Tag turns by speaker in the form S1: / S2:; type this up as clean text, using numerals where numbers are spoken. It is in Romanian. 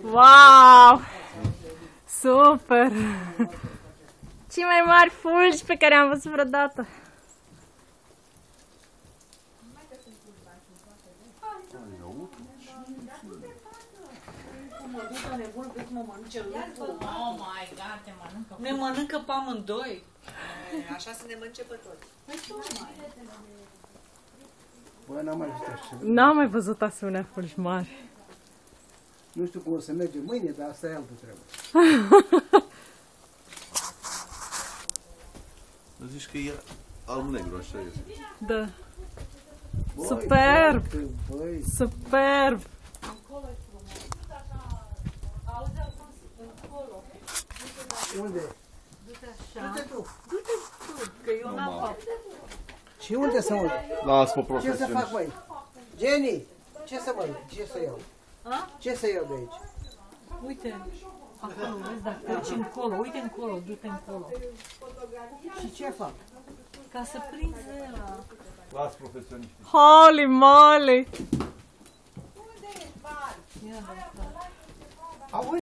S1: Wow! Super! Cei mai mari fulgi pe care am văzut vreodată.
S2: Oh my God, te mănâncă.
S3: Ne mănâncă pe amândoi.
S2: Așa să ne mănânce pe toți.
S4: Bă, n-am mai văzut așa.
S1: N-am mai văzut asemenea fulgi mari.
S4: Nu știu cum o să merge mâine, dar asta e altă treabă.
S5: Zici că e alb-negru, așa este.
S1: Da.
S4: Băi,
S1: Superb!
S4: frate, băi.
S1: Superb!
S4: Unde?
S3: Du-te tu. Du-te tu, că eu n-am făcut.
S4: Și unde să mă?
S5: Lasă-mă
S4: Ce să
S5: profesionist.
S4: fac, măi? Jenny, ce să mă? Ce să iau?
S3: A?
S4: Ce să iau de aici?
S3: Uite, acolo, vezi, dacă treci încolo, uite încolo, du-te încolo.
S4: Și ce fac?
S3: Ca să prinzi ăla.
S5: Lasă profesionist.
S1: Holy moly!
S3: Ia,